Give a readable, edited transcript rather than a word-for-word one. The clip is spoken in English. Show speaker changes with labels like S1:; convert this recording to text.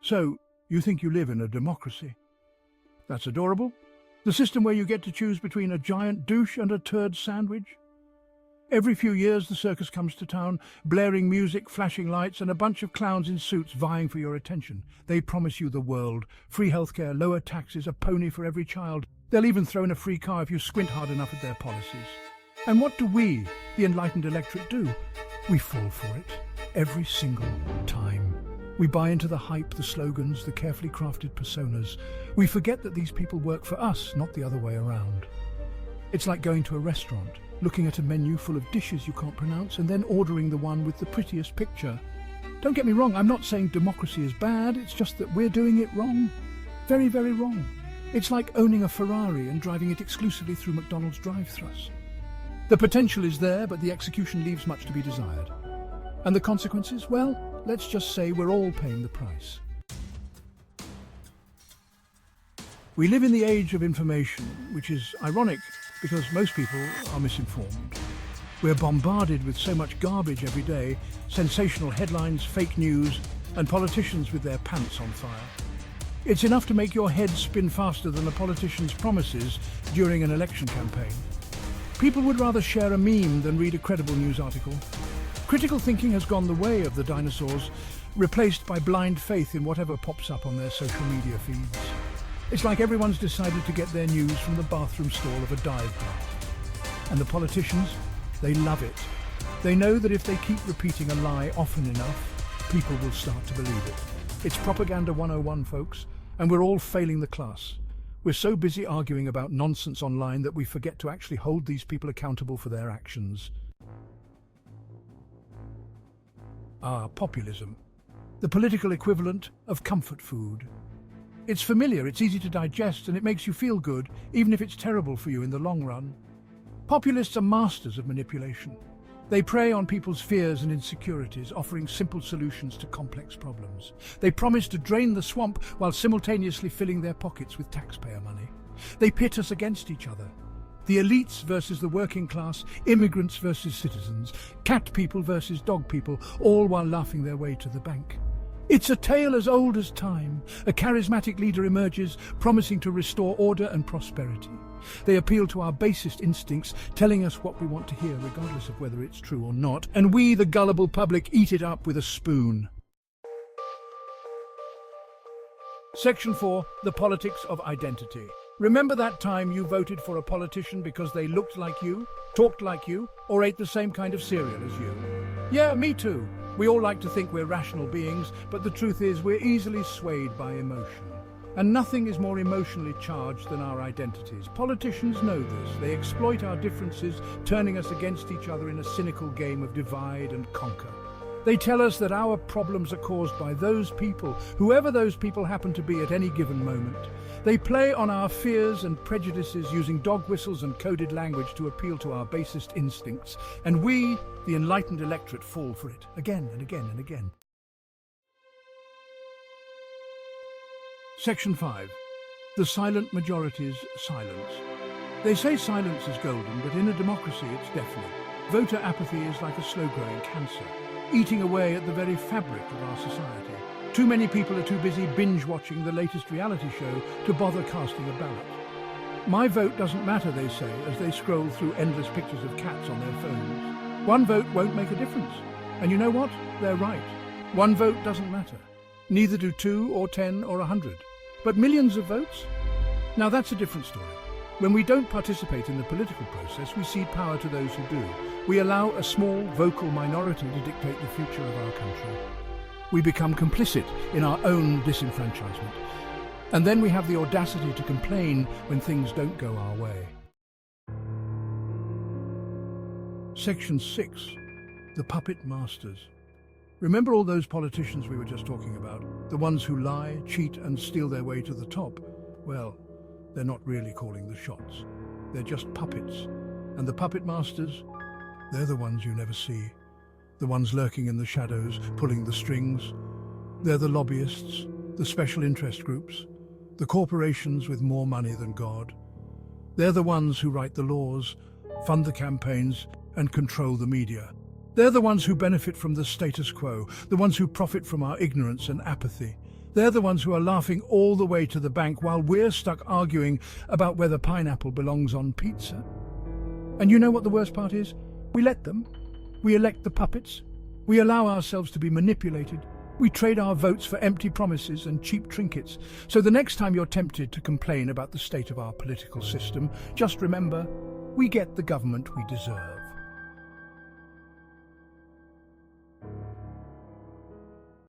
S1: So, you think you live in a democracy? That's adorable. The system where you get to choose between a giant douche and a turd sandwich? Every few years the circus comes to town, blaring music, flashing lights, and a bunch of clowns in suits vying for your attention. They promise you the world, free healthcare, lower taxes, a pony for every child. They'll even throw in a free car if you squint hard enough at their policies. And what do we, the enlightened electorate, do? We fall for it, every single time. We buy into the hype, the slogans, the carefully crafted personas. We forget that these people work for us, not the other way around. It's like going to a restaurant, looking at a menu full of dishes you can't pronounce, and then ordering the one with the prettiest picture. Don't get me wrong, I'm not saying democracy is bad, it's just that we're doing it wrong. Very, very wrong. It's like owning a Ferrari and driving it exclusively through McDonald's drive-thrus. The potential is there, but the execution leaves much to be desired. And the consequences? Well, let's just say we're all paying the price. We live in the age of information, which is ironic because most people are misinformed. We're bombarded with so much garbage every day, sensational headlines, fake news, and politicians with their pants on fire. It's enough to make your head spin faster than a politician's promises during an election campaign. People would rather share a meme than read a credible news article. Critical thinking has gone the way of the dinosaurs, replaced by blind faith in whatever pops up on their social media feeds. It's like everyone's decided to get their news from the bathroom stall of a dive bar. And the politicians, they love it. They know that if they keep repeating a lie often enough, people will start to believe it. It's Propaganda 101, folks, and we're all failing the class. We're so busy arguing about nonsense online that we forget to actually hold these people accountable for their actions. Populism. The political equivalent of comfort food. It's familiar, it's easy to digest, and it makes you feel good, even if it's terrible for you in the long run. Populists are masters of manipulation. They prey on people's fears and insecurities, offering simple solutions to complex problems. They promise to drain the swamp while simultaneously filling their pockets with taxpayer money. They pit us against each other. The elites versus the working class, immigrants versus citizens, cat people versus dog people, all while laughing their way to the bank. It's a tale as old as time. A charismatic leader emerges, promising to restore order and prosperity. They appeal to our basest instincts, telling us what we want to hear, regardless of whether it's true or not, and we, the gullible public, eat it up with a spoon. Section 4. The Politics of Identity. Remember that time you voted for a politician because they looked like you, talked like you, or ate the same kind of cereal as you? Yeah, me too. We all like to think we're rational beings, but the truth is we're easily swayed by emotion. And nothing is more emotionally charged than our identities. Politicians know this. They exploit our differences, turning us against each other in a cynical game of divide and conquer. They tell us that our problems are caused by those people, whoever those people happen to be at any given moment. They play on our fears and prejudices using dog whistles and coded language to appeal to our basest instincts. And we, the enlightened electorate, fall for it again and again and again. Section 5. The silent majority's silence. They say silence is golden, but in a democracy it's deafening. Voter apathy is like a slow-growing cancer, eating away at the very fabric of our society. Too many people are too busy binge-watching the latest reality show to bother casting a ballot. My vote doesn't matter, they say, as they scroll through endless pictures of cats on their phones. One vote won't make a difference. And you know what? They're right. One vote doesn't matter. Neither do 2 or 10 or 100. But millions of votes? Now that's a different story. When we don't participate in the political process, we cede power to those who do. We allow a small, vocal minority to dictate the future of our country. We become complicit in our own disenfranchisement. And then we have the audacity to complain when things don't go our way. Section 6. The Puppet Masters. Remember all those politicians we were just talking about? The ones who lie, cheat, and steal their way to the top? Well, they're not really calling the shots. They're just puppets. And the puppet masters, they're the ones you never see. The ones lurking in the shadows, pulling the strings. They're the lobbyists, the special interest groups, the corporations with more money than God. They're the ones who write the laws, fund the campaigns, and control the media. They're the ones who benefit from the status quo, the ones who profit from our ignorance and apathy. They're the ones who are laughing all the way to the bank while we're stuck arguing about whether pineapple belongs on pizza. And you know what the worst part is? We let them. We elect the puppets. We allow ourselves to be manipulated. We trade our votes for empty promises and cheap trinkets. So the next time you're tempted to complain about the state of our political system, just remember, we get the government we deserve.